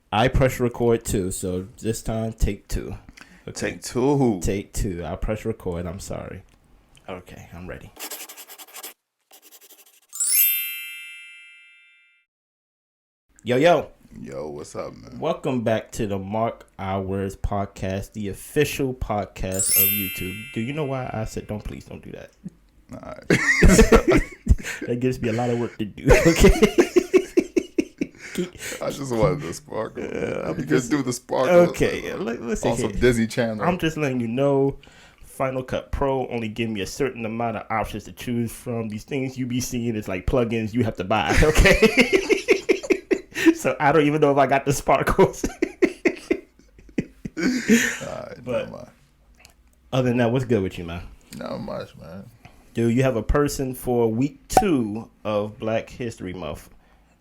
I press record too, so this time take two. Okay. Take two. Take two. I press record. I'm sorry. Okay, I'm ready. Yo. Yo, what's up, man? Welcome back to the Mark Our Words podcast, the official podcast of YouTube. Do you know why I said please don't do that? Nah. That gives me a lot of work to do. Okay. I just wanted the sparkle. You just do the sparkle. Okay, listen on here. some Disney Channel. I'm just letting you know, Final Cut Pro only give me a certain amount of options to choose from. These things you be seeing is like plugins you have to buy. Okay. So I don't even know if I got the sparkles. Alright, but other than that, what's good with you, man? Not much, man. Dude, you have a person for week 2 of Black History Month.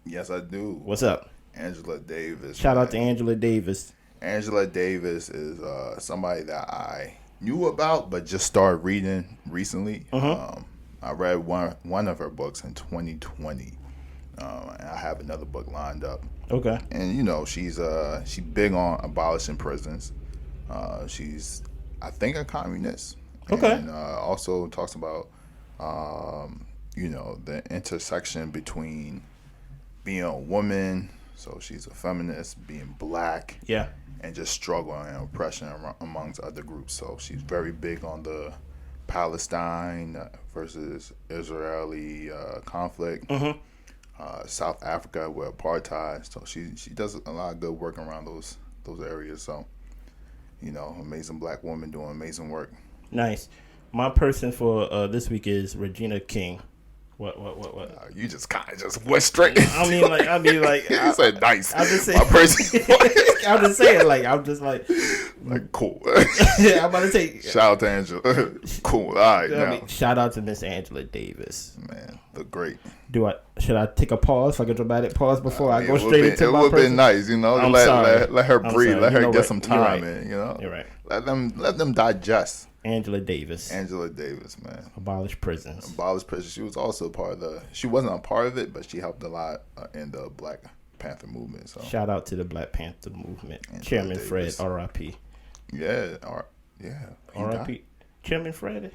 Yes, I do. What's up? Angela Davis. Shout out to Angela Davis. Angela Davis is somebody that I knew about, but just started reading recently. I read one of her books in 2020. And I have another book lined up. Okay. And you know, she's big on abolishing prisons. She's, I think, a communist. Okay. And also talks about you know, the intersection between being a woman, so she's a feminist, being black, Yeah. and just struggle and oppression amongst other groups. So she's very big on the Palestine versus Israeli conflict. South Africa with apartheid. So she does a lot of good work around those areas. So, you know, amazing black woman doing amazing work. Nice. My person for this week is Regina King. What? You just kind of just went straight. I mean, like. You said nice. I'm just saying. My person. I'm just saying, like, like cool. Yeah, I'm about to say. Shout out to Angela. Cool. All right. Now, shout out to Miss Angela Davis. man, the great. Should I take a pause, like a dramatic pause, before I go straight into my person? It would have been nice, you know. Let her breathe. Let her get some time in, you know. You're right. Let them digest. Angela Davis, man. Abolish prisons. She was also part of she wasn't a part of it, but she helped a lot in the Black Panther movement. So shout out to the Black Panther movement. Angela Chairman Davis. Fred, R.I.P. Yeah, R.I.P. Chairman Fred,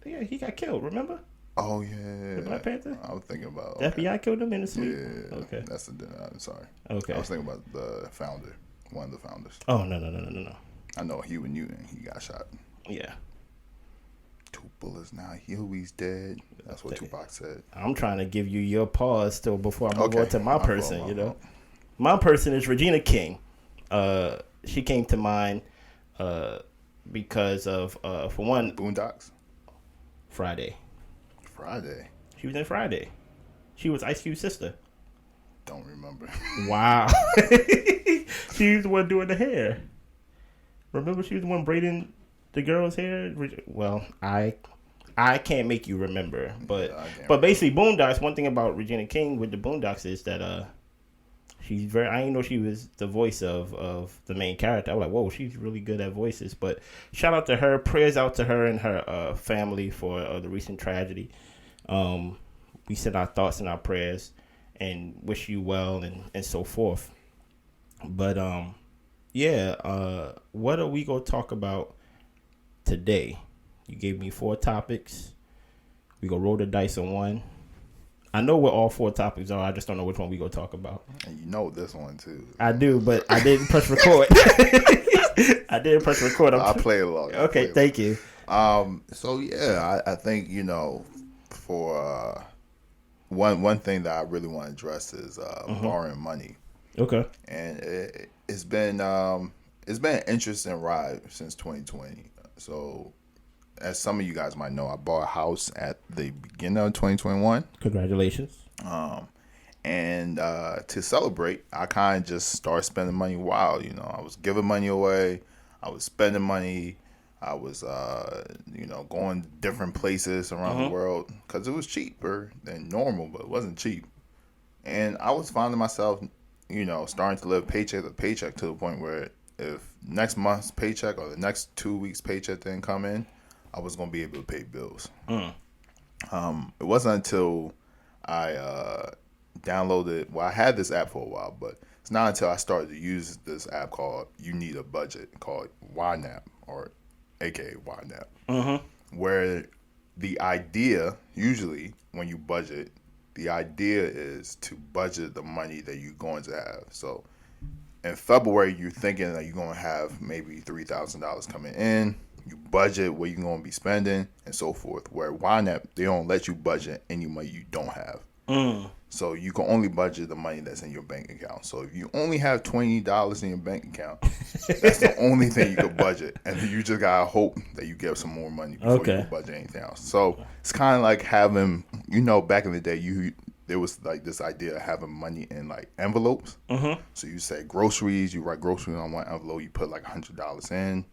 yeah, he got killed. Remember? Oh yeah, the Black Panther. I was thinking about the FBI killed him in his sleep. Yeah, okay. I'm sorry. Okay, I was thinking about the founder, one of the founders. Oh no. I know Huey Newton. He got shot. Yeah. 2 bullets now. Huey's dead. That's what Tupac said. I'm trying to give you your pause still before I move on to my person. Fault, you know, my person is Regina King. She came to mind because of for one, Boondocks. Friday. She was in Friday. She was Ice Cube's sister. Don't remember. Wow. She was the one doing the hair. Remember, she was the one braiding the girl's hair. Well, I can't make you remember, but basically, Boondocks. One thing about Regina King with the Boondocks is that she's very. I didn't know she was the voice of the main character. I was like, whoa, she's really good at voices. But shout out to her. Prayers out to her and her family for the recent tragedy. We send our thoughts and our prayers and wish you well and so forth. But what are we gonna talk about today? You gave me 4 topics. We gonna roll the dice on one. I know what all 4 topics are. I just don't know which one we gonna talk about. And you know this one too. I do, but I didn't press record. I'll play along. Okay, thank you. So yeah, I think, you know, for one thing that I really want to address is borrowing money. Okay. And it's been an interesting ride since 2020. So, as some of you guys might know, I bought a house at the beginning of 2021. Congratulations. And to celebrate, I kind of just started spending money wild. You know, I was giving money away. I was spending money. I was, going different places around the world because it was cheaper than normal, but it wasn't cheap. And I was finding myself, you know, starting to live paycheck to paycheck to the point where if next month's paycheck or the next 2 weeks' paycheck didn't come in, I was going to be able to pay bills. It wasn't until I downloaded, well, I had this app for a while, but not until I started to use this app called You Need a Budget, called YNAB, or aka YNAB, where the idea, usually when you budget, the idea is to budget the money that you're going to have. So in February, you're thinking that you're going to have maybe $3,000 coming in. You budget what you're going to be spending and so forth. Where YNAB, they don't let you budget any money you don't have. So you can only budget the money that's in your bank account. So if you only have $20 in your bank account, that's the only thing you can budget. And you just got to hope that you get some more money before you can budget anything else. So it's kind of like having, back in the day, there was like this idea of having money in like envelopes. So you say groceries, you write groceries on one envelope, you put like $100 in.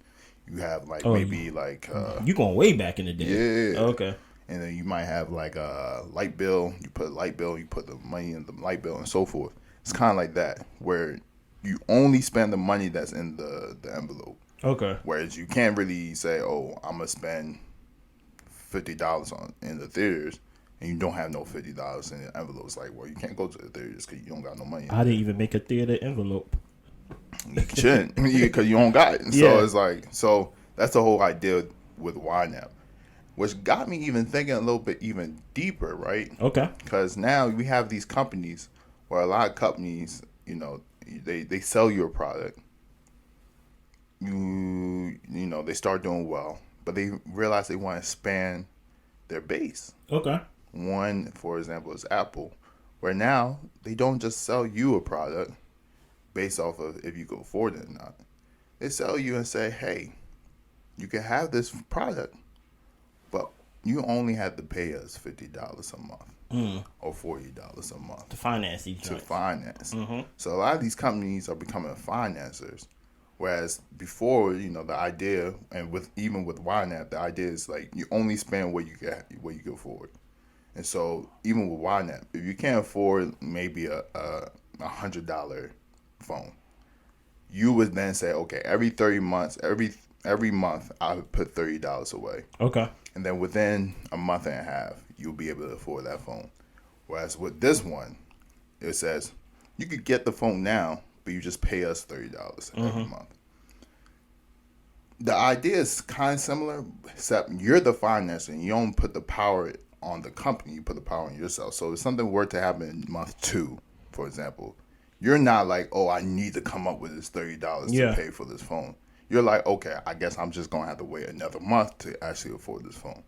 You have like you going way back in the day. Yeah. Okay. And then you might have like a light bill. You put a light bill, you put the money in the light bill and so forth. It's kind of like that, where you only spend the money that's in the envelope. Okay. Whereas you can't really say, oh, I'm going to spend $50 in the theaters, and you don't have no $50 in the envelope. It's like, well, you can't go to the theaters because you don't got no money. I didn't even make a theater envelope. You shouldn't, because you don't got it. So it's like, so that's the whole idea with YNAB. Which got me even thinking a little bit even deeper, right? Okay. Because now we have these companies where a lot of companies, they sell you a product. They start doing well, but they realize they want to expand their base. Okay. One, for example, is Apple, where now they don't just sell you a product based off of if you can afford it or not. They sell you and say, hey, you can have this product, but you only have to pay us $50 a month or $40 a month to finance each to finance. So a lot of these companies are becoming financiers, whereas before, the idea, and even with YNAB, the idea is like you only spend what you can afford. And so even with YNAB, if you can't afford maybe a $100 phone, you would then say, okay, every 30 months, every month, I would put $30 away. Okay. And then within a month and a half, you'll be able to afford that phone. Whereas with this one, it says you could get the phone now, but you just pay us $30 every month. The idea is kind of similar, except you're the financer and you don't put the power on the company, you put the power on yourself. So if something were to happen in month 2, for example, you're not like, oh, I need to come up with this $30 to pay for this phone. You're like, okay, I guess I'm just going to have to wait another month to actually afford this phone.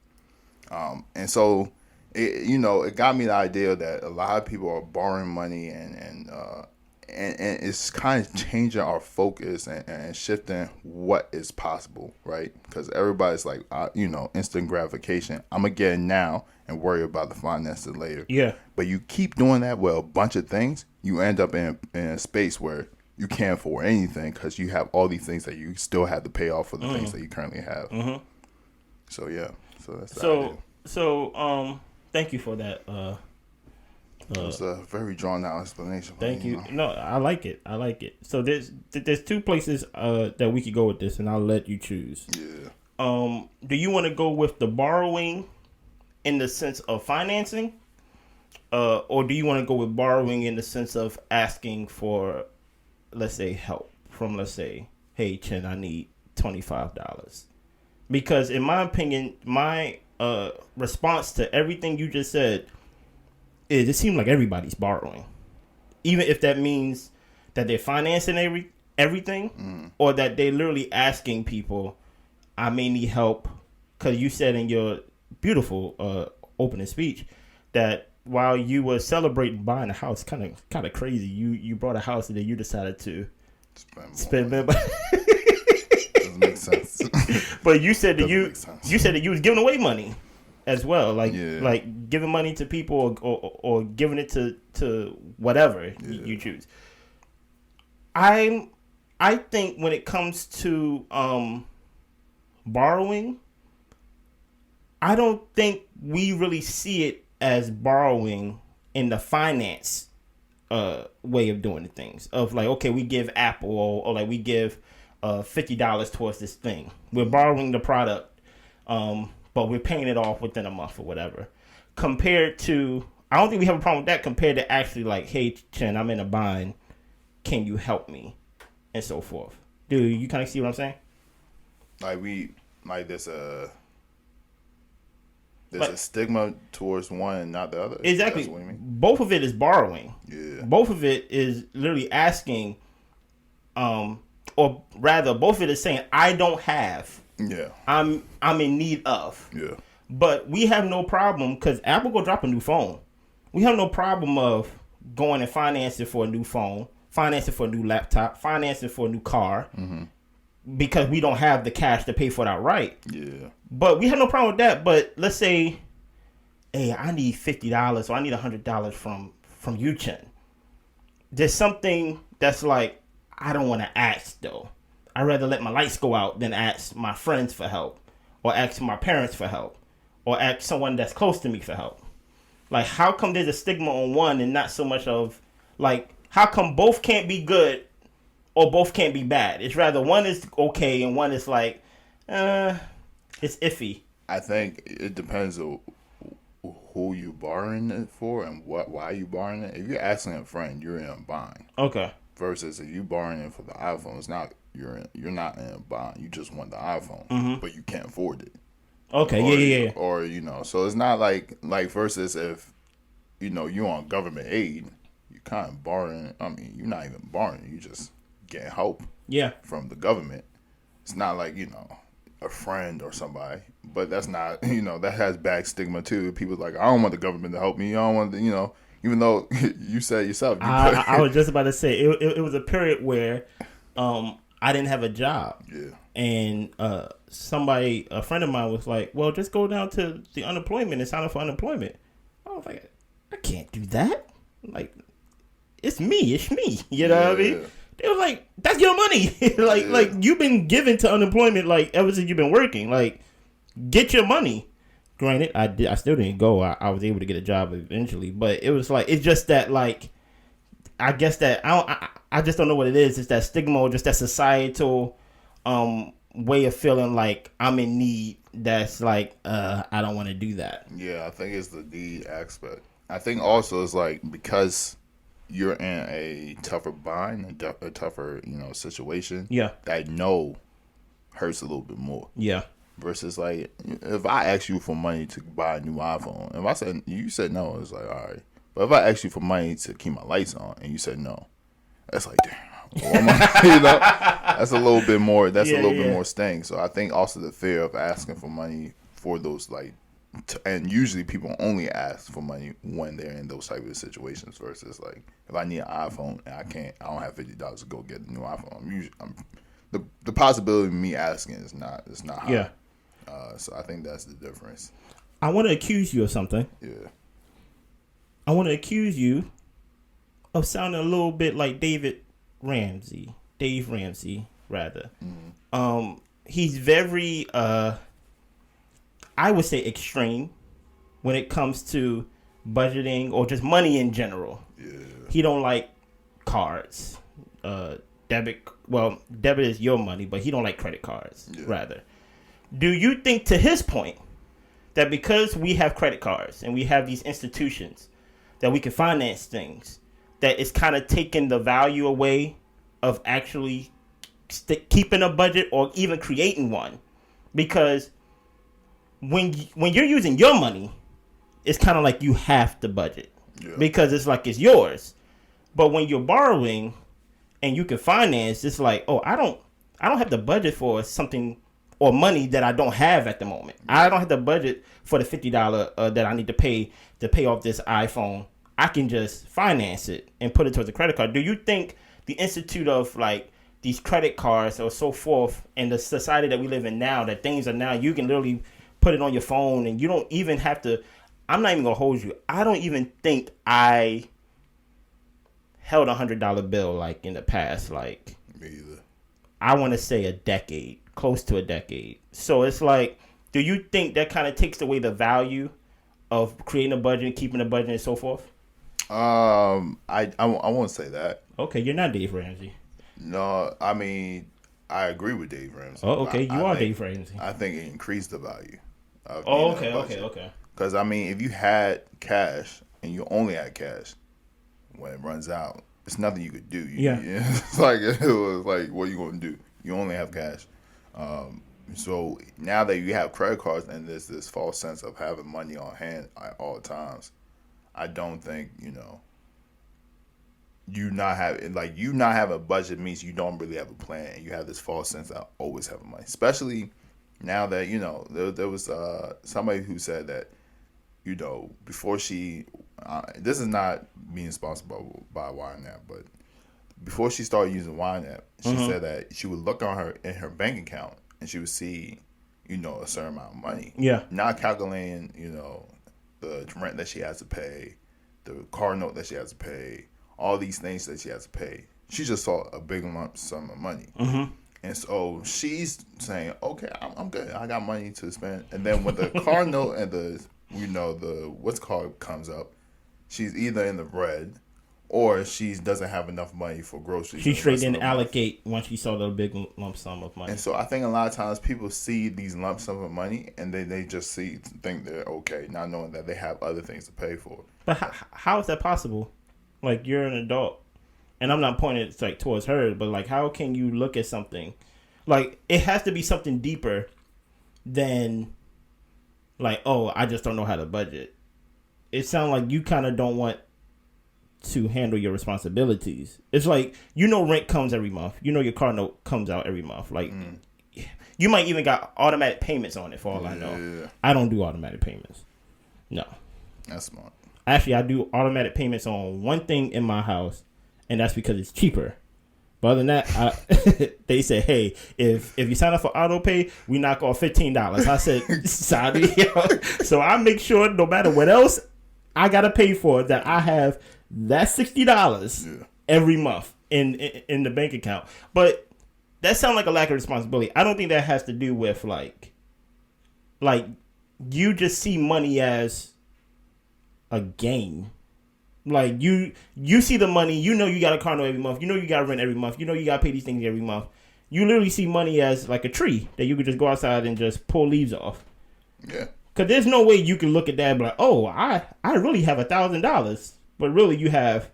And so, it got me the idea that a lot of people are borrowing money and it's kind of changing our focus and shifting what is possible, right? Because everybody's like, instant gratification. I'm going to get it now and worry about the finances later. Yeah. But you keep doing that with a bunch of things, you end up in a space where you can't afford anything because you have all these things that you still have to pay off for the things that you currently have. So yeah, so that's the idea. So thank you for that. It was a very drawn out explanation. Thank you. No, I like it. So there's 2 places that we could go with this, and I'll let you choose. Yeah. Do you want to go with the borrowing in the sense of financing, or do you want to go with borrowing in the sense of asking for, let's say, help from, let's say, hey, Chen, I need $25. Because in my opinion, my response to everything you just said is it seems like everybody's borrowing. Even if that means that they're financing everything or that they're literally asking people, I may need help. Because you said in your beautiful opening speech that while you were celebrating buying a house, kind of crazy. You bought a house and then you decided to spend more. Doesn't make sense. But you said that you said that you was giving away money as well, like giving money to people or giving it to whatever you choose. I think when it comes to borrowing, I don't think we really see it as borrowing in the finance way of doing the things of like, okay, we give Apple or like we give $50 towards this thing. We're borrowing the product, but we're paying it off within a month or whatever. Compared to, I don't think we have a problem with that compared to actually like, hey, Chen, I'm in a bind. can you help me, and so forth. Do you kind of see what I'm saying? Like there's a stigma towards one and not the other. Exactly. That's what you mean? Both of it is borrowing. Yeah. Both of it is literally asking, or rather, both of it is saying, I don't have. Yeah. I'm in need of. Yeah. But we have no problem because Apple go drop a new phone. We have no problem of going and financing for a new phone, financing for a new laptop, financing for a new car, because we don't have the cash to pay for it outright. Yeah. But we have no problem with that. But let's say, hey, I need $50 or I need $100 from Chen. There's something that's like, I don't want to ask though. I'd rather let my lights go out than ask my friends for help, or ask my parents for help, or ask someone that's close to me for help. Like, how come there's a stigma on one and not so much of, like, how come both can't be good or both can't be bad? It's rather one is okay and one is like, it's iffy. I think it depends on who you borrowing it for and why you borrowing it. If you're asking a friend, you're in a bind. Okay. Versus if you borrowing it for the iPhone, it's not you're not in a bind. You just want the iPhone, but you can't afford it. Okay. Yeah. Or so it's not like versus if you're on government aid, you kind of borrowing. I mean, you're not even borrowing. You just getting help. Yeah. From the government. It's not like a friend or somebody, but that's not that has bad stigma too. People like, I don't want the government to help me. I don't want even though you said yourself. I was just about to say it was a period where I didn't have a job. Yeah. And a friend of mine was like, well, just go down to the unemployment and sign up for unemployment. I was like, I can't do that. Like, it's me. You know what I mean? They were like, that's your money. like you've been given to unemployment like ever since you've been working. Like, get your money. Granted, I still didn't go. I was able to get a job eventually, but it was like, it's just that, like, I guess that I just don't know what it is. It's that stigma or just that societal way of feeling like I'm in need. That's like, I don't want to do that. Yeah, I think it's the need aspect. I think also it's like, because you're in a tougher bind, a tougher situation. Yeah, that hurts a little bit more. Yeah. Versus like, if I ask you for money to buy a new iPhone, if I said you said no, it's like, all right. But if I ask you for money to keep my lights on and you said no, that's like, damn. That's a little bit more. That's a little bit more sting. So I think also the fear of asking for money for those and usually people only ask for money when they're in those type of situations. Versus like, if I need an iPhone and I don't have $50 to go get a new iPhone, the possibility of me asking is not high. Yeah. So I think that's the difference. I want to accuse you of something. Yeah. I want to accuse you of sounding a little bit like Dave Ramsey, rather. Mm-hmm. He's very, I would say, extreme when it comes to budgeting or just money in general. Yeah. He don't like cards. Debit is your money, but he don't like credit cards, rather. Do you think, to his point, that because we have credit cards and we have these institutions that we can finance things, that it's kind of taking the value away of actually keeping a budget or even creating one? Because when you're using your money, it's kind of like you have to budget because it's like it's yours. But when you're borrowing and you can finance, it's like, oh, I don't have the budget for something or money that I don't have at the moment. I don't have the budget for the $50 that I need to pay off this iPhone. I can just finance it and put it towards a credit card. Do you think the institute of like these credit cards or so forth and the society that we live in now, that things are now, you can literally put it on your phone and you don't even have to, I'm not even going to hold you. I don't even think I held $100 bill like in the past, like, me either. I want to say a decade, close to a decade. So it's like, do you think that kind of takes away the value of creating a budget, keeping a budget, and so forth? I won't say that. Okay, you're not Dave Ramsey. No, I mean, I agree with Dave Ramsey. Oh, okay, you are Dave Ramsey. I think it increased the value. Okay. Because I mean, if you had cash and you only had cash, when it runs out, it's nothing you could do. Yeah. It's like it was like, what are you going to do? You only have cash. So now that you have credit cards and there's this false sense of having money on hand at all times, I don't think you not have a budget means you don't really have a plan, and you have this false sense of always having money. Especially now that there was somebody who said that before she this is not being sponsored by YNAB, but before she started using YNAB, she said that she would look in her bank account and she would see a certain amount of money. Yeah. Not calculating the rent that she has to pay, the car note that she has to pay, all these things that she has to pay. She just saw a big lump sum of money. Mm-hmm. And so she's saying, okay, I'm good. I got money to spend. And then when the car note and the what's called comes up, she's either in the red or she doesn't have enough money for groceries. She straight didn't allocate once she saw the big lump sum of money. And so I think a lot of times people see these lump sum of money and they just think they're okay, not knowing that they have other things to pay for. But how is that possible? Like, you're an adult, and I'm not pointing it towards her, but like, how can you look at something like it has to be something deeper than like, oh, I just don't know how to budget. It sounds like you kind of don't want to handle your responsibilities. It's like, rent comes every month. Your car note comes out every month. Like, you might even got automatic payments on it for all I know. Yeah. I don't do automatic payments. No. That's smart. Actually, I do automatic payments on one thing in my house, and that's because it's cheaper. But other than that, they said, hey, if you sign up for auto pay, we knock off $15. I said, sorry. So I make sure no matter what else I got to pay for, that I have that $60 every month in the bank account. But that sounds like a lack of responsibility. I don't think that has to do with like you just see money as a game. Like, you see the money, you got a car note every month, you got rent every month, you got to pay these things every month. You literally see money as like a tree that you could just go outside and just pull leaves off. Yeah. Because there's no way you can look at that and be like, oh, I really have $1,000, but really you have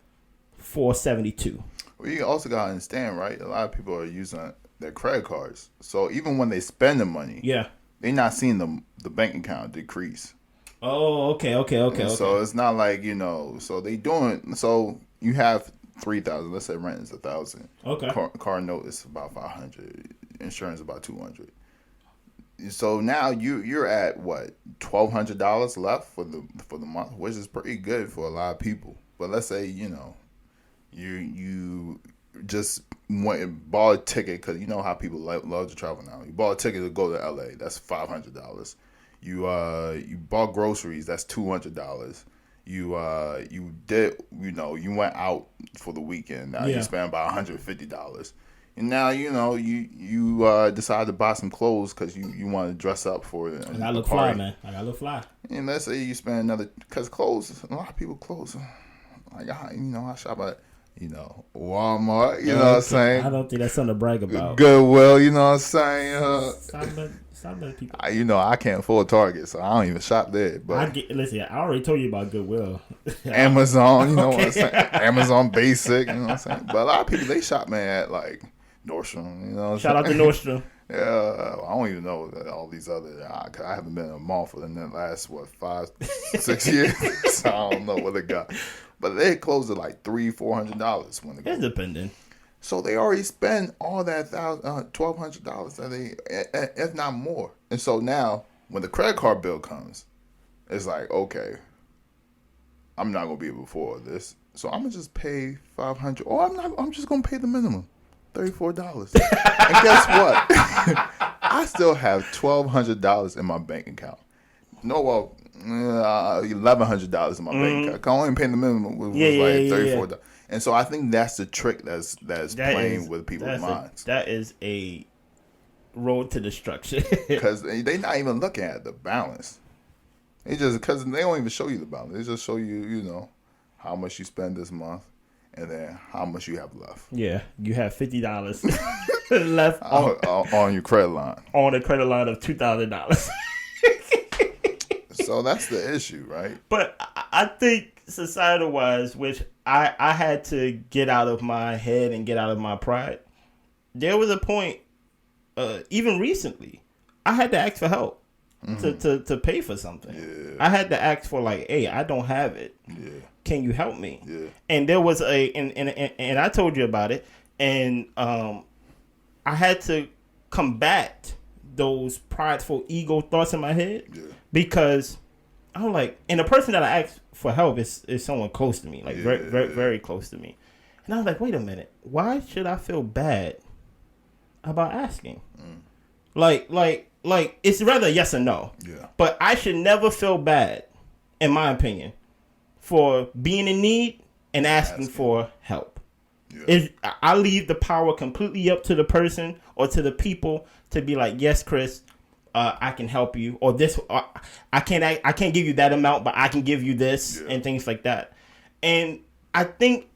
$472. Well, you also got to understand, right? A lot of people are using their credit cards. So even when they spend the money, they're not seeing the bank account decrease. Oh, okay. So it's not like, so they doing, so you have $3,000. Let's say rent is $1,000. Okay. Car note is about $500. Insurance about $200. So now you're at what, $1,200 left for the month, which is pretty good for a lot of people. But let's say you just went and bought a ticket, because you know how people love to travel now. You bought a ticket to go to LA. That's $500. You bought groceries. That's $200. You did, you went out for the weekend. Now you spent about $150. And now, you decide to buy some clothes because you want to dress up for it. I gotta look fly, man. I gotta look fly. And let's say you spend because clothes, a lot of people clothes. Like, I shop at, Walmart, you know what I'm saying? I don't think that's something to brag about. Goodwill, you know what I'm saying? Stop letting people. I can't afford Target, so I don't even shop there. But listen, I already told you about Goodwill. Amazon, you know what I'm saying? Amazon Basic, you know what I'm saying? But a lot of people, they shop, man, at like Nordstrom, you know what I'm Shout saying? out to Nordstrom. Yeah, I don't even know all these other. I haven't been in a mall for the last 5-6 years, so I don't know what they got. But they close at like $300-$400 when they go. It's dependent. So they already spend all that $1,200 that they, if not more. And so now when the credit card bill comes, it's like, okay, I'm not gonna be able to afford this, so I'm gonna just pay $500, or I'm just gonna pay the minimum. $34. And guess what? I still have $1,200 in my bank account. $1,100 in my bank account. I only pay the minimum, which was $34. Yeah. And so I think that's the trick that's playing with people's minds. That is a road to destruction. Because they're not even looking at the balance. Because they don't even show you the balance. They just show you, how much you spend this month. And then how much you have left. Yeah, you have $50 left on your credit line. On a credit line of $2,000. So that's the issue, right? But I think societal wise, which I had to get out of my head and get out of my pride. There was a point, even recently, I had to ask for help to pay for something. Yeah. I had to ask for like, hey, I don't have it. Yeah. Can you help me? Yeah. And there was and I told you about it, and I had to combat those prideful ego thoughts in my head because I'm like, and the person that I asked for help is someone close to me, like very close to me. And I was like, wait a minute, why should I feel bad about asking? Like it's rather yes or no. Yeah. But I should never feel bad, in my opinion, for being in need and asking for help. Yeah. I leave the power completely up to the person or to the people to be like, yes, Chris, I can help you, or this, I can't give you that amount, but I can give you this, and things like that. And I think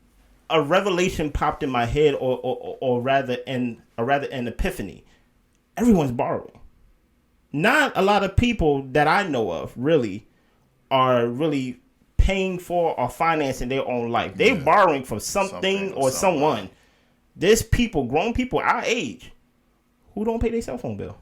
a revelation popped in my head, or rather an epiphany. Everyone's borrowing. Not a lot of people that I know of are really paying for or financing their own life. They're borrowing from something or someone. There's people, grown people our age, who don't pay their cell phone bill,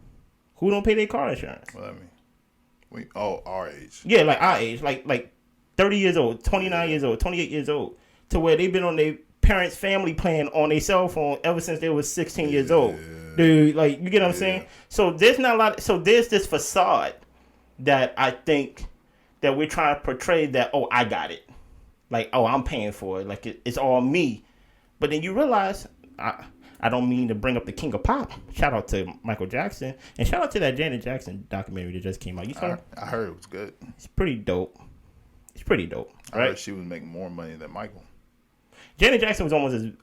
who don't pay their car insurance. What I mean, our age. Yeah, like our age, like 30 years old, 29 years old, 28 years old, to where they've been on their parents' family plan on their cell phone ever since they was 16 years old. Dude, like, you get what I'm saying? So there's not a lot. So there's this facade that I think that we're trying to portray that, oh, I got it. Like, oh, I'm paying for it. Like, it's all me. But then you realize, I don't mean to bring up the king of pop. Shout out to Michael Jackson. And shout out to that Janet Jackson documentary that just came out. You saw it? I heard it was good. It's pretty dope. Right? I heard she was making more money than Michael. Janet Jackson was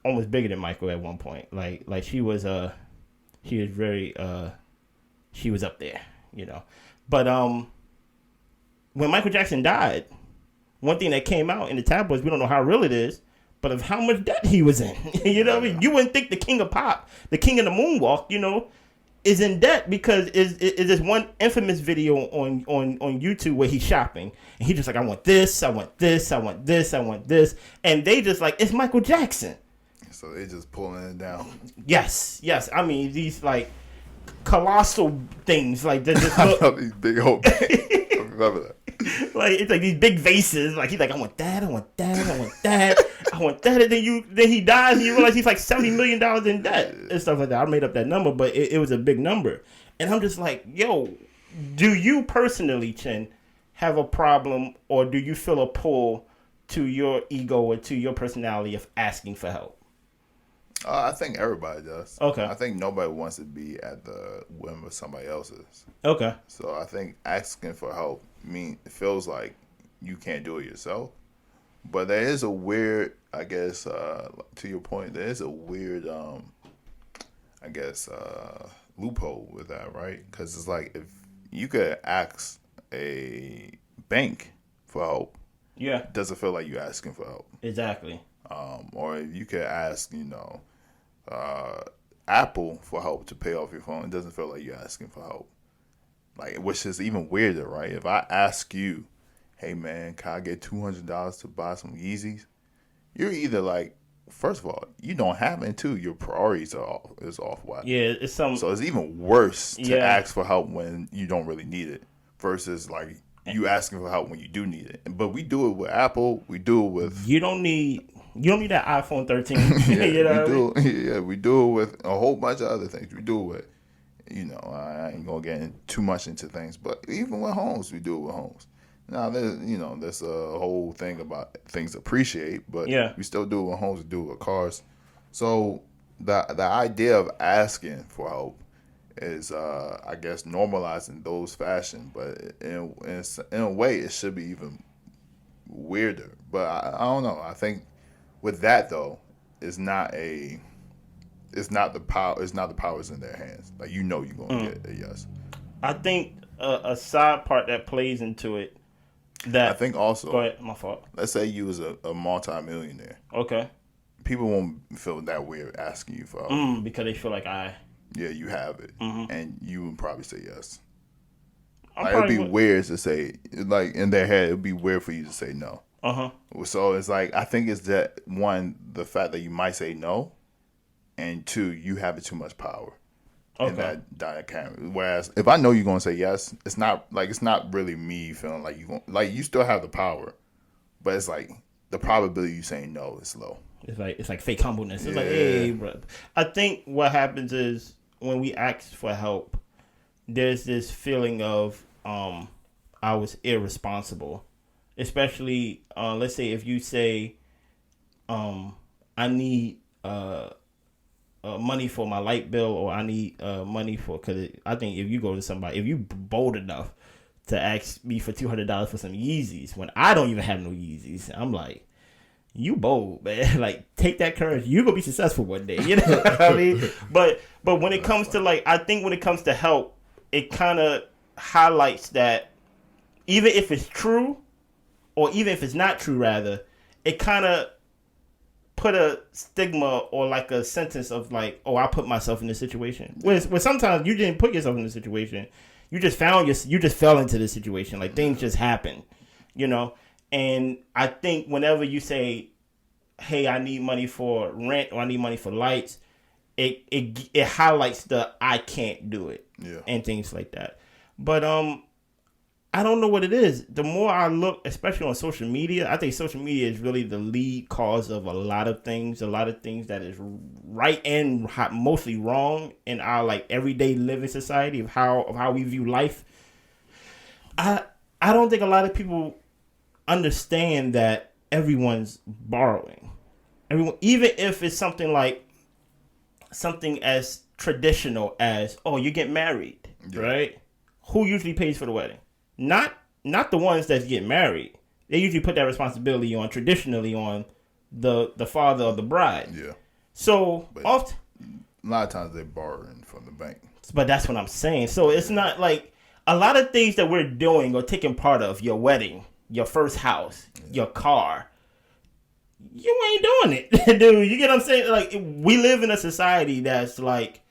almost bigger than Michael at one point. Like she was very she was up there, you know. But when Michael Jackson died, one thing that came out in the tabloids, we don't know how real it is, but of how much debt he was in. You know what I mean? You wouldn't think the king of pop, the king of the moonwalk, you know, is in debt because is this one infamous video on YouTube where he's shopping and he's just like, I want this, I want this, I want this, I want this, and they just like, it's Michael Jackson. So they just pulling it down. Yes. I mean, these like colossal things, like they're just I love these big old. I remember that. Like, it's like these big vases. Like, he's like, I want that, I want that, I want that, I want that. And then he dies and you realize he's like $70 million in debt and stuff like that. I made up that number, but it was a big number. And I'm just like, yo, do you personally, Chin, have a problem, or do you feel a pull to your ego or to your personality of asking for help? I think everybody does. Okay. I think nobody wants to be at the whim of somebody else's. Okay. So I think asking for help it feels like you can't do it yourself. But there is a weird, I guess, to your point, there is a weird, I guess, loophole with that, right? Because it's like if you could ask a bank for help, it doesn't feel like you're asking for help. Exactly. Or if you could ask, Apple for help to pay off your phone, it doesn't feel like you're asking for help. Like, which is even weirder, right? If I ask you, hey man, can I get $200 to buy some Yeezys? You're either like, first of all, you don't have it, and two, your priorities is off whack. Yeah, it's some. So it's even worse to ask for help when you don't really need it, versus like you asking for help when you do need it. But we do it with Apple. We do it with. You don't need that iPhone 13. You know we do it with a whole bunch of other things. We do it with, I ain't gonna get too much into things, but even with homes, we do it with homes. Now there's a whole thing about things appreciate, but we still do it with homes. We do it with cars. So the idea of asking for help is, I guess, normalizing those fashion, but in a way, it should be even weirder. But I don't know. I think with that though, it's not the powers in their hands. Like, you're gonna get a yes. I think a side part that plays into it. That I think also. Go ahead, my fault. Let's say you was a multi-millionaire. Okay. People won't feel that weird asking you for help. Because they feel like you have it, and you would probably say yes. It'd be weird to say, like, in their head, it'd be weird for you to say no. So it's like, I think it's that, one, the fact that you might say no, and two, you have too much power in that dynamic. Whereas if I know you're gonna say yes, it's not really me feeling like you still have the power, but it's like the probability you saying no is low. It's like fake humbleness. It's like, hey, bro. I think what happens is when we ask for help, there's this feeling of I was irresponsible. Especially, let's say if you say, I need money for my light bill, or I need money for, because I think if you go to somebody, if you bold enough to ask me for $200 for some Yeezys when I don't even have no Yeezys, I'm like, you bold, man. Like, take that courage. You gonna be successful one day. You know what I mean? But when it comes to, like, I think when it comes to help, it kind of highlights that even if it's true, or even if it's not true, rather, it kind of put a stigma or like a sentence of like, oh, I put myself in this situation. Where sometimes you didn't put yourself in this situation. You just fell into this situation. Like, things just happen, you know? And I think whenever you say, hey, I need money for rent, or I need money for lights, it highlights the I can't do it, and things like that. But I don't know what it is. The more I look, especially on social media, I think social media is really the lead cause of a lot of things that is right and mostly wrong in our like everyday living society of how we view life. I don't think a lot of people understand that everyone's borrowing. Everyone, even if it's something as traditional as, oh, you get married, right? Who usually pays for the wedding? Not the ones that get married. They usually put that responsibility traditionally on the father of the bride. Yeah. So often, a lot of times they're borrowing from the bank. But that's what I'm saying. So it's not like a lot of things that we're doing or taking part of, your wedding, your first house, your car. You ain't doing it, dude. You get what I'm saying? Like, we live in a society that's like,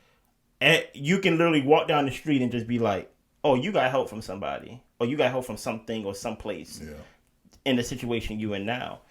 you can literally walk down the street and just be like, oh, you got help from somebody, or you got help from something or someplace in the situation you in now.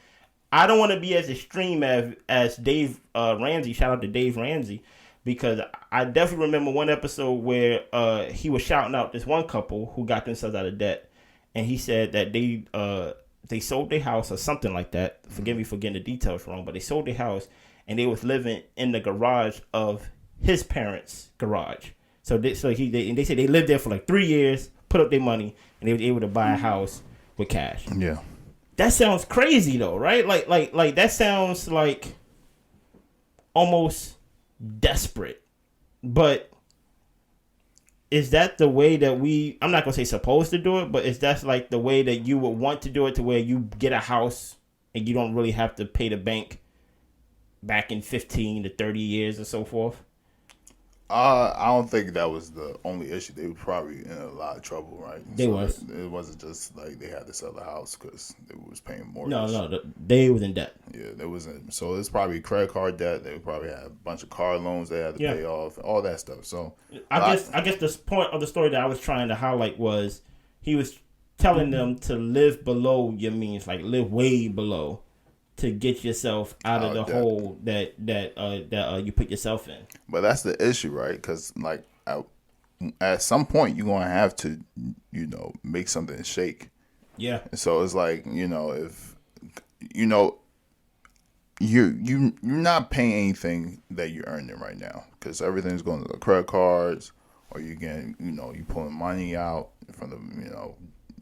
I don't want to be as extreme as Dave Ramsey. Shout out to Dave Ramsey, because I definitely remember one episode where he was shouting out this one couple who got themselves out of debt, and he said that they sold their house or something like that. Forgive me for getting the details wrong, but they sold their house and they was living in the garage of his parents' garage. So they said they lived there for like 3 years, put up their money, and they were able to buy a house with cash. Yeah, that sounds crazy though, right? Like that sounds like almost desperate. But is that the way that I'm not gonna say supposed to do it, but is that like the way that you would want to do it, to where you get a house and you don't really have to pay the bank back in 15 to 30 years or so forth? I don't think that was the only issue. They were probably in a lot of trouble, right? It wasn't just like they had to sell the house because they was paying mortgage. No, they was in debt. Yeah, there wasn't. So it's probably credit card debt. They probably had a bunch of car loans they had to pay off, all that stuff. So I guess the point of the story that I was trying to highlight was he was telling them to live below your means, like live way below, to get yourself out of the hole that you put yourself in. But that's the issue, right? Because like at some point you're gonna have to, make something shake. Yeah. So it's like, if you're not paying anything that you're earning right now, because everything's going to the credit cards, or you're getting, you pulling money out from the,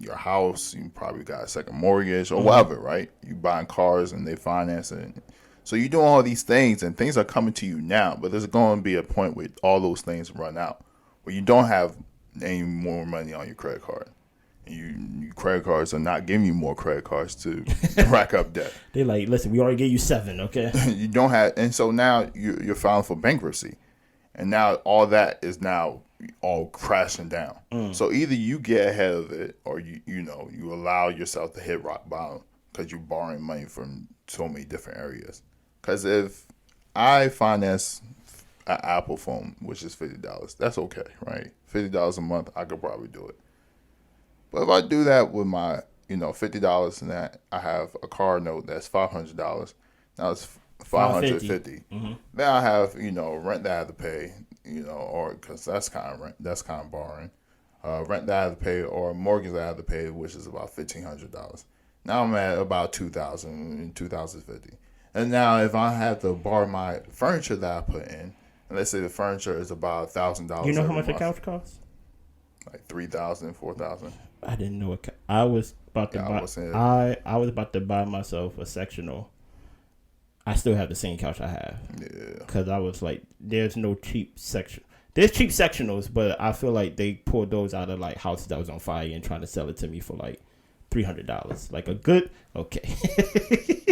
your house. You probably got a second mortgage or whatever, right? You buying cars and they finance it. So you're doing all these things, and things are coming to you now, but there's going to be a point where all those things run out, where you don't have any more money on your credit card. Your credit cards are not giving you more credit cards to rack up debt. They're like, listen, we already gave you 7, okay? You don't have, and so now you're filing for bankruptcy, and now all that is now all crashing down. So either you get ahead of it, or you allow yourself to hit rock bottom because you're borrowing money from so many different areas. Because if I finance an Apple phone, which is $50, that's okay, right? $50 a month, I could probably do it. But if I do that with my, $50 in that. I have a car note that's $500. Now it's $550. Mm-hmm. Then I have rent that I have to pay, or because that's kind of rent, that's kind of borrowing. Rent that I have to pay, or mortgage that I have to pay, which is about $1,500. Now I'm at about $2,050. And now if I have to borrow my furniture that I put in, and let's say the furniture is about $1,000. You know how much a couch costs? Like $3,000, $4,000. I didn't know it. I was about to buy. I was about to buy myself a sectional. I still have the same couch I have. Yeah. Because I was like, there's no cheap section. There's cheap sectionals, but I feel like they pulled those out of like houses that was on fire and trying to sell it to me for like $300. Like a good, okay.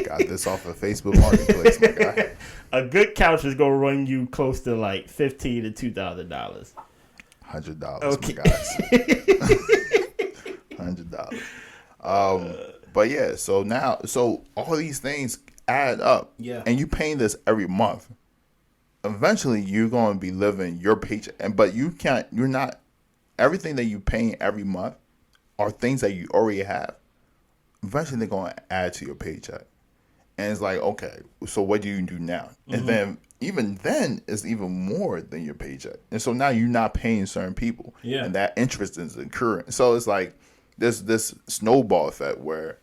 Got this off of Facebook Marketplace, my guy. A good couch is gonna run you close to like $1,500 to $2,000. $100, okay. my guys. $100. But yeah, so all these things add up. Yeah. And you paying this every month. Eventually, you're going to be living your paycheck, but you're not. Everything that you paying every month are things that you already have. Eventually, they're going to add to your paycheck, and it's like, okay, so what do you do now? Mm-hmm. And then even then, it's even more than your paycheck, and so now you're not paying certain people, and that interest is incurring. So it's like this snowball effect where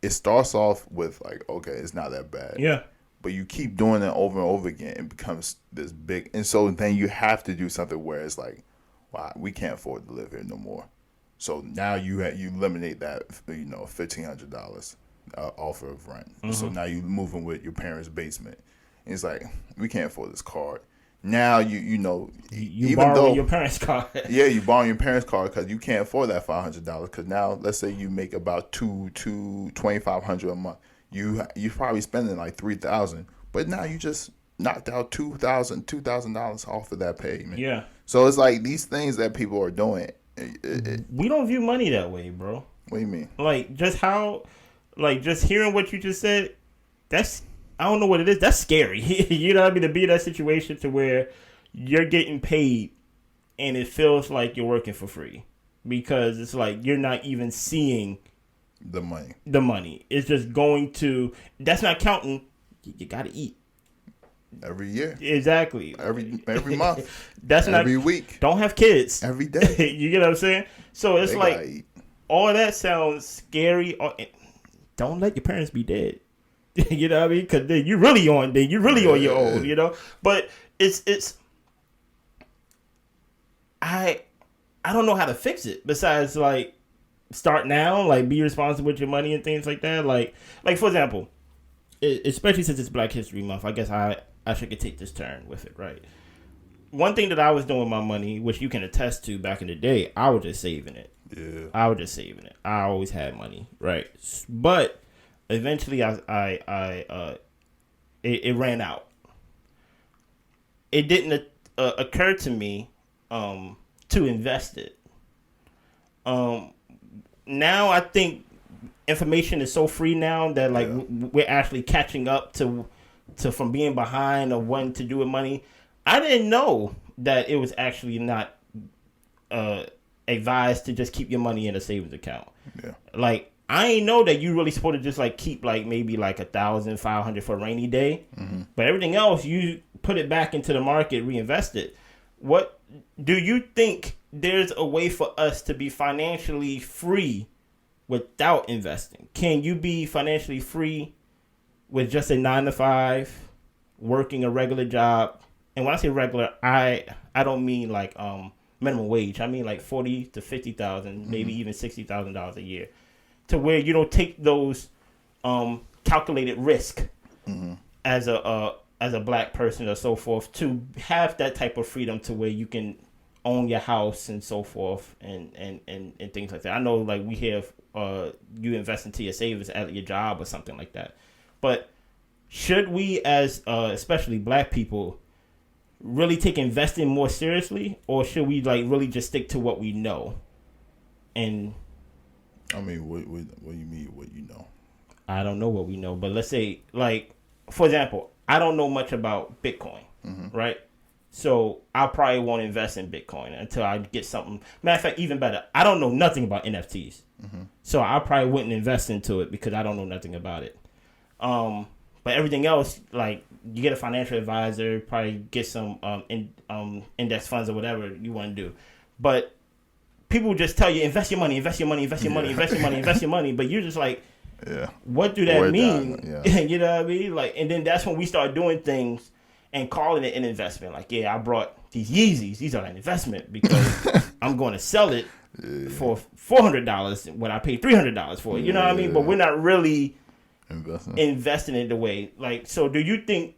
it starts off with like, okay, it's not that bad, but you keep doing it over and over again, it becomes this big. And so then you have to do something where it's like, wow, we can't afford to live here no more. So now you eliminate that, $1,500 off of rent. Mm-hmm. So now you're moving with your parents' basement. And it's like, we can't afford this card. Now you borrow your parents' card. Yeah, you borrow your parents' card because you can't afford that $500. Because now, let's say you make about $2,500 a month. You're probably spending like $3,000, but now you just knocked out $2,000 off of that payment. Yeah. So it's like these things that people are doing. We don't view money that way, bro. What do you mean? Like just hearing what you just said. That's, I don't know what it is. That's scary. You know what I mean? To be in that situation to where you're getting paid and it feels like you're working for free because it's like you're not even seeing the money. It's just going to. That's not counting. You got to eat every year. Exactly. Every month. That's not every week. Don't have kids every day. You get what I'm saying? So it's they like all that sounds scary. Don't let your parents be dead. You know what I mean? Because then you're really on your own. You know. But it's. I don't know how to fix it besides like. Start now, like be responsible with your money and things like that. Like for example, especially since it's Black History Month, I guess I should take this turn with it, right? One thing that I was doing with my money, which you can attest to back in the day, I was just saving it. Yeah. I was just saving it. I always had money, right? But eventually, it ran out. It didn't occur to me to invest it. Now I think information is so free now that like we're actually catching up to from being behind or wanting to do with money. I didn't know that it was actually not advised to just keep your money in a savings account. Yeah. Like I ain't know that you really supposed to just like keep like maybe like $1,500 for a rainy day, but everything else you put it back into the market, reinvest it. What do you think? There's a way for us to be financially free without investing. Can you be financially free with just a 9-to-5, working a regular job? And when I say regular, I don't mean like minimum wage. I mean like $40,000 to $50,000, maybe even $60,000 a year, to where you don't take those calculated risk as a Black person or so forth, to have that type of freedom to where you can own your house and so forth and things like that. I know like we have you invest into your savings at your job or something like that. But should we as especially Black people really take investing more seriously, or should we like really just stick to what we know? And I mean, what do you mean what you know? I don't know what we know, but let's say like for example, I don't know much about Bitcoin, right? So I probably won't invest in Bitcoin until I get something. Matter of fact, even better, I don't know nothing about NFTs. So I probably wouldn't invest into it because I don't know nothing about it. But everything else, like you get a financial advisor, probably get some index funds or whatever you want to do. But people just tell you invest your money, invest your money, invest your money, invest your money, invest your money. But you're just like, what do that mean? You know what I mean? Like, and then that's when we start doing things and calling it an investment. Like, yeah, I brought these Yeezys. These are an investment because I'm going to sell it for $400 when I paid $300 for it. You know what I mean? But we're not really investing in the way. Like, so do you think,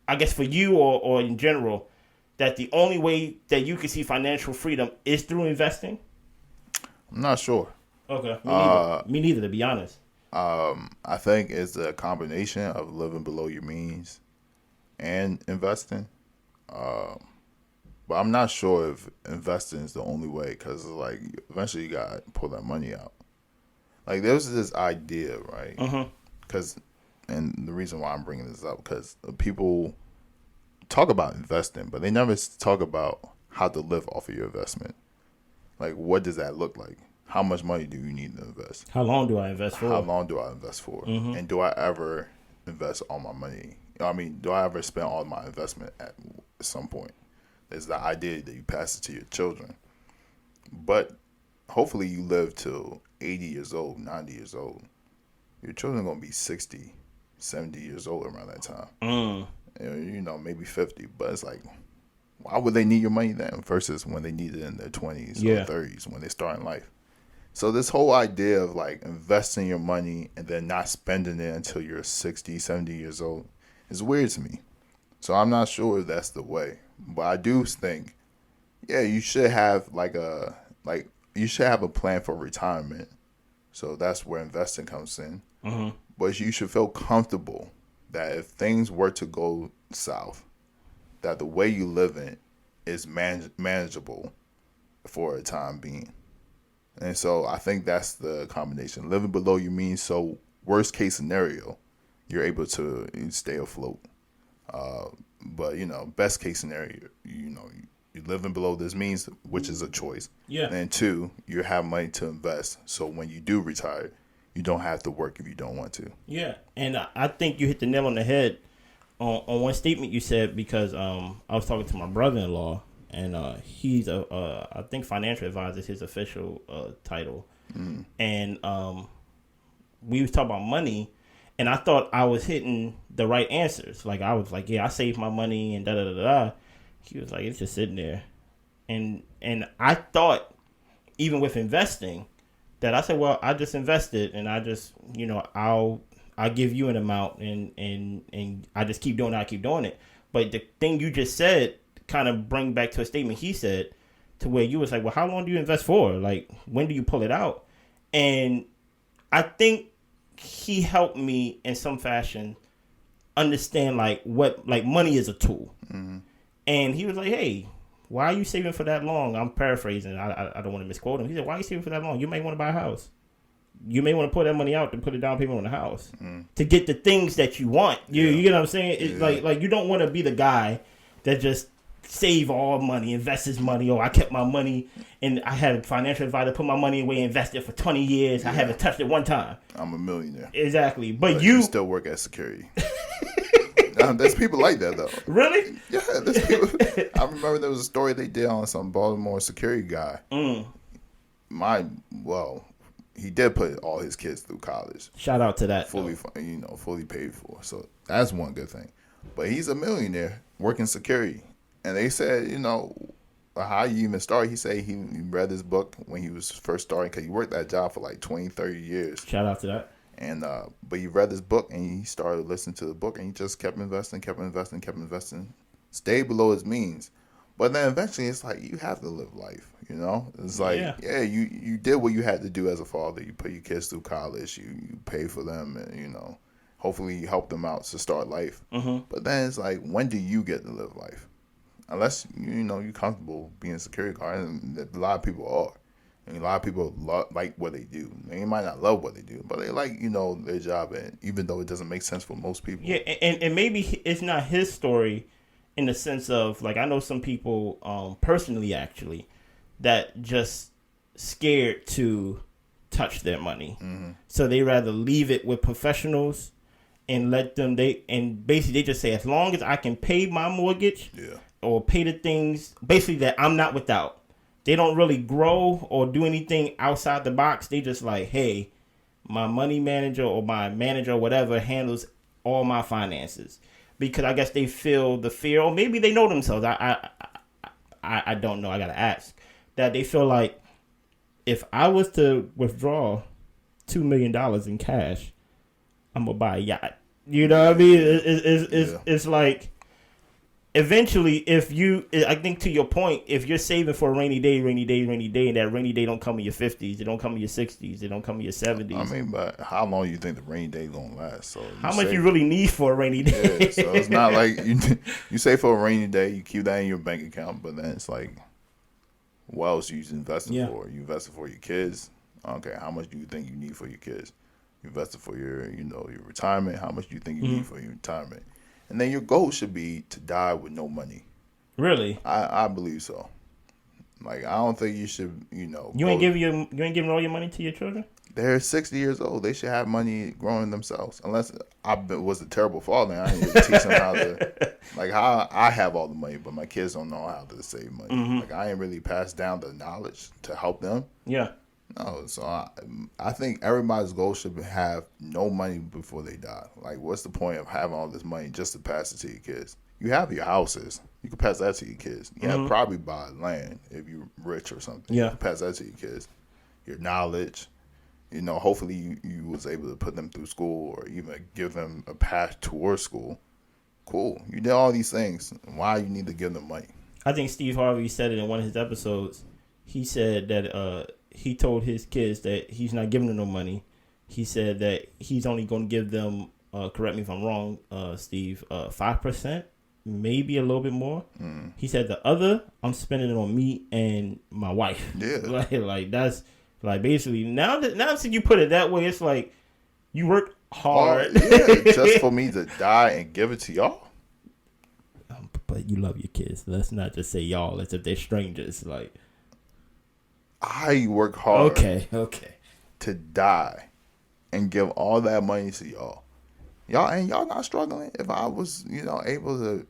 I guess for you or in general, that the only way that you can see financial freedom is through investing? I'm not sure. Okay. Me neither, to be honest. I think it's a combination of living below your means and investing. But I'm not sure if investing is the only way because, like, eventually you got to pull that money out. Like, there's this idea, right? Because, and the reason why I'm bringing this up, because people talk about investing, but they never talk about how to live off of your investment. Like, what does that look like? How much money do you need to invest? How long do I invest for? How long do I invest for? And do I ever invest all my money? I mean, do I ever spend all my investment at some point? There's the idea that you pass it to your children. But hopefully you live till 80 years old, 90 years old. Your children are going to be 60, 70 years old around that time. You know, maybe 50. But it's like, why would they need your money then versus when they need it in their 20s or 30s when they start in life? So this whole idea of like investing your money and then not spending it until you're 60, 70 years old is weird to me. So I'm not sure if that's the way. But I do think, you should have you should have a plan for retirement. So that's where investing comes in. But you should feel comfortable that if things were to go south, that the way you live in is manageable for a time being. And so I think that's the combination. Living below your means, so worst case scenario, you're able to stay afloat. But, you know, best case scenario, you know, you're living below this means, which is a choice. And then 2, you have money to invest. So when you do retire, you don't have to work if you don't want to. Yeah, and I think you hit the nail on the head on one statement you said because I was talking to my brother-in-law, and he's I think financial advisor is his official title. And we was talking about money, and I thought I was hitting the right answers. Like, I was like, yeah, I saved my money and da-da-da-da. He was like, it's just sitting there. And I thought, even with investing, that I said, well, I just invested, and I just, you know, I'll give you an amount, and I just keep doing it. But the thing you just said kind of bring back to a statement he said, to where you was like, well, how long do you invest for? Like, when do you pull it out? And I think he helped me in some fashion understand like money is a tool. And he was like, hey, why are you saving for that long? I'm paraphrasing. I don't want to misquote him. He said, why are you saving for that long? You may want to buy a house. You may want to put that money out to put a down payment on the house to get the things that you want. You get what I'm saying? It's like you don't want to be the guy that just save all money, invest his money. Oh, I kept my money and I had a financial advisor put my money away, invested for 20 years. I haven't touched it one time. I'm a millionaire. Exactly. But you still work at security. There's people like that though. Really? Yeah, there's people. I remember there was a story they did on some Baltimore security guy. He did put all his kids through college. Shout out to that. Fully paid for. So that's one good thing. But he's a millionaire working security. And they said, you know, how you even start. He said he read his book when he was first starting because he worked that job for like 20, 30 years. Shout out to that. And but he read his book and he started listening to the book and he just kept investing, stayed below his means. But then eventually it's like you have to live life, you know? It's like, you did what you had to do as a father. You put your kids through college, you pay for them, and, you know, hopefully you help them out to start life. But then it's like, when do you get to live life? Unless, you know, you're comfortable being a security guard, and a lot of people are. And a lot of people like what they do. They might not love what they do, but they like, you know, their job, and even though it doesn't make sense for most people. Yeah, and maybe it's not his story in the sense of like I know some people personally actually that just scared to touch their money, so they rather leave it with professionals and let them and basically they just say as long as I can pay my mortgage or pay the things basically that I'm not without. They don't really grow or do anything outside the box. They just like, hey, my money manager or my manager or whatever handles all my finances, because I guess they feel the fear, or maybe they know themselves. I don't know. I gotta ask that they feel like if I was to withdraw $2 million in cash, I'm gonna buy a yacht. You know what I mean? It's like eventually, I think to your point, if you're saving for a rainy day, and that rainy day don't come in your 50s, it don't come in your 60s, it don't come in your 70s. I mean, but how long you think the rainy day gonna last? So how much you really need for a rainy day? Yeah, so it's not like you save for a rainy day, you keep that in your bank account, but then it's like, what else you investing for? You invested for your kids. Okay, how much do you think you need for your kids? You invested for your retirement. How much do you think you need for your retirement? And then your goal should be to die with no money. Really? I believe so. Like, I don't think you should, You ain't giving all your money to your children? They're 60 years old. They should have money growing themselves. Unless I was a terrible father, I didn't teach them how to, like, how I have all the money, but my kids don't know how to save money. Like, I ain't really passed down the knowledge to help them. Yeah. No, so I think everybody's goal should have no money before they die. Like, what's the point of having all this money just to pass it to your kids? You have your houses. You can pass that to your kids. You have probably buy land if you're rich or something. Yeah. You can pass that to your kids. Your knowledge. Hopefully you was able to put them through school or even give them a path towards school. Cool. You did all these things. Why you need to give them money? I think Steve Harvey said it in one of his episodes. He said that he told his kids that he's not giving them no money. He said that he's only going to give them, correct me if I'm wrong, Steve, 5%, maybe a little bit more. He said the other, I'm spending it on me and my wife. Yeah. like that's like basically now since you put it that way, it's like you work hard. Just for me to die and give it to y'all. But you love your kids. Let's not just say y'all as if they're strangers. Like, I work hard. Okay. To die and give all that money to y'all. Y'all not struggling? If I was, able to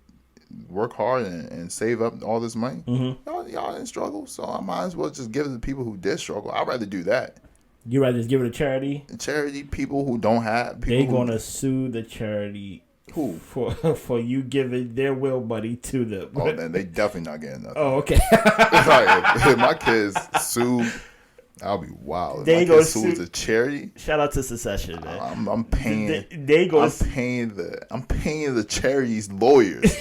work hard and save up all this money, y'all didn't struggle. So I might as well just give it to people who did struggle. I'd rather do that. You rather just give it to charity? Charity, people who don't have. They're gonna sue the charity. Who? For you giving their will money to them. Oh, then they definitely not getting nothing. Oh, okay. If my kids sue, I'll be wild. If my kids sue the charity. Shout out to Secession, man. I'm paying. I'm paying the charity's lawyers.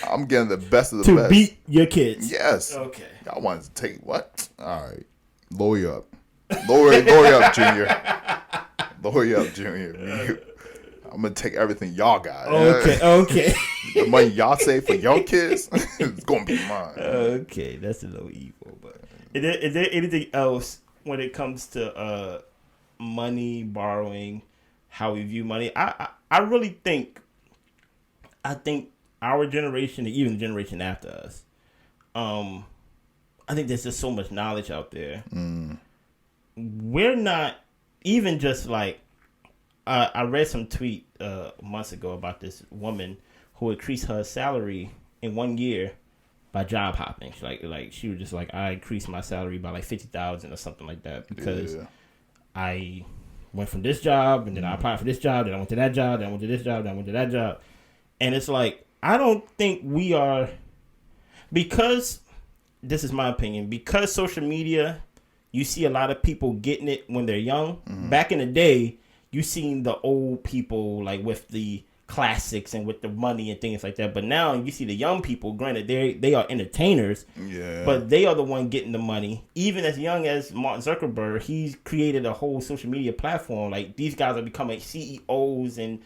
I'm getting the best of the best to beat your kids. Yes. Okay. Y'all wanted to take what? All right, lawyer up, lawyer up, Junior. Lawyer up, Junior. I'm gonna take everything y'all got. Okay. The money y'all save for your kids, it's gonna be mine. Okay, that's a little evil. But is there anything else when it comes to money, borrowing, how we view money? I really think our generation, and even the generation after us, I think there's just so much knowledge out there. We're not even just like. I read some tweet months ago about this woman who increased her salary in 1 year by job hopping. She was just like, I increased my salary by like $50,000 or something like that because I went from this job and then I applied for this job, then I went to that job, then I went to this job, then I went to that job, and it's like I don't think we are, because this is my opinion, because social media, you see a lot of people getting it when they're young. Back in the day, you seen the old people like with the classics and with the money and things like that. But now you see the young people, granted, they are entertainers, but they are the one getting the money. Even as young as Mark Zuckerberg, he's created a whole social media platform. Like, these guys are becoming CEOs and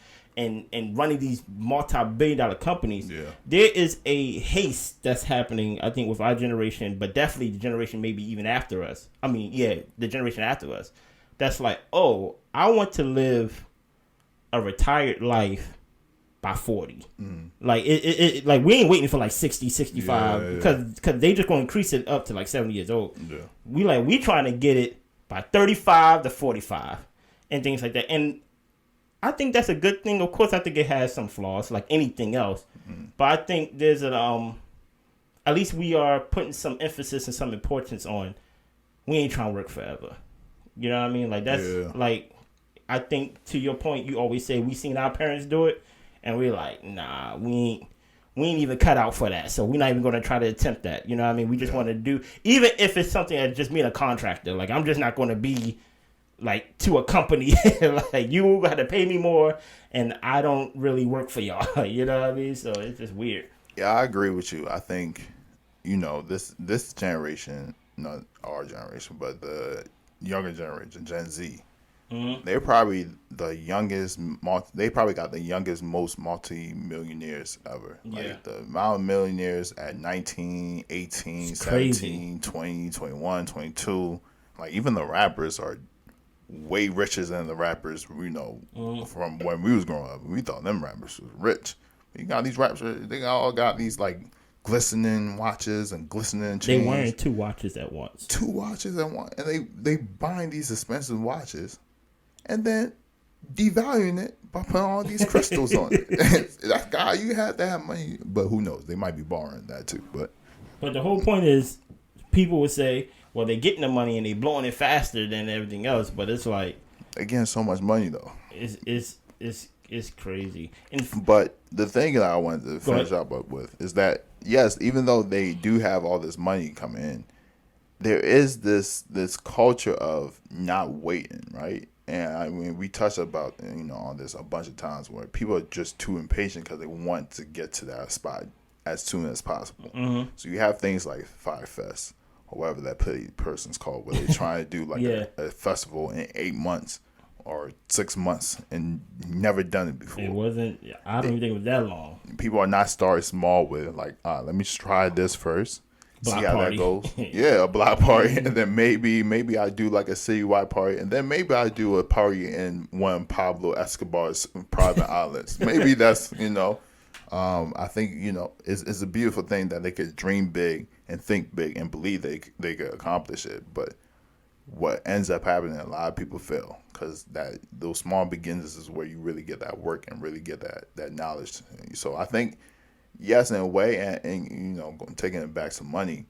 running these multi-billion-dollar companies. There is a haste that's happening, I think, with our generation, but definitely the generation maybe even after us. The generation after us. That's like, oh, I want to live a retired life by 40. Like it like we ain't waiting for like 60, 65 because they just gonna increase it up to like 70 years old. We trying to get it by 35 to 45 and things like that. And I think that's a good thing. Of course, I think it has some flaws like anything else, but I think there's at least we are putting some emphasis and some importance on we ain't trying to work forever. You know what I mean? Like that's like, I think to your point, you always say we seen our parents do it and we're like, nah, we ain't even cut out for that. So we're not even going to try to attempt that. You know what I mean? We just want to do, even if it's something that just being a contractor, like I'm just not going to be like to a company like you got to pay me more and I don't really work for y'all. You know what I mean? So it's just weird. Yeah, I agree with you. I think, this generation, not our generation, but the younger generation, Gen Z, they're probably the youngest. They probably got the youngest, most multi-millionaires ever. Like the amount of millionaires at 19, 18, it's 17, 20, 21, 22. Like even the rappers are way richer than the rappers, from when we was growing up. We thought them rappers was rich. You got these rappers, they all got these like glistening watches and glistening chains. They wearing 2 watches at once. 2 watches at once. And they buying these expensive watches and then devaluing it by putting all these crystals on it. That guy, you have to have money. But who knows? They might be borrowing that too. But the whole point is people would say, well, they're getting the money and they blowing it faster than everything else. But it's like, they're getting so much money though. It's crazy. But the thing that I wanted to finish up with is that, yes, even though they do have all this money coming in, there is this culture of not waiting, right? And I mean, we touched about, on this a bunch of times where people are just too impatient because they want to get to that spot as soon as possible. So you have things like Fire Fest, or whatever that person's called, where they're trying to do like a festival in 8 months. Or 6 months and never done it before. It wasn't. I don't even think it was that long. People are not starting small with it. Like, let me just try this first, block see how party. that goes. Yeah, a block party, and then maybe I do like a citywide party, and then maybe I do a party in one of Pablo Escobar's private outlets. Maybe that's I think it's a beautiful thing that they could dream big and think big and believe they could accomplish it, but what ends up happening, a lot of people fail because those small beginnings is where you really get that work and really get that knowledge. So I think, yes, in a way, and taking it back to money,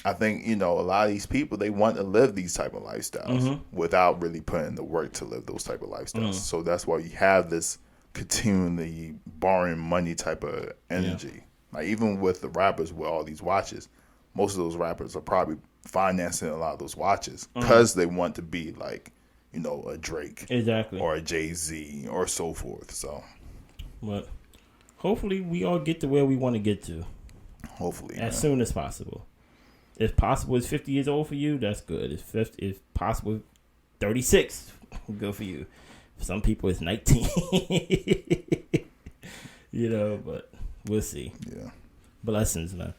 I think, a lot of these people, they want to live these type of lifestyles without really putting the work to live those type of lifestyles. So that's why you have this continually borrowing money type of energy. Like even with the rappers with all these watches, most of those rappers are probably financing a lot of those watches because they want to be like, a Drake, exactly, or a Jay-Z, or so forth. So, but hopefully we all get to where we want to get to. Hopefully, as soon as possible. If possible, it's 50 years old for you. That's good. If possible, 36, good for you. For some people, it's 19. But we'll see. Yeah. Blessings, man.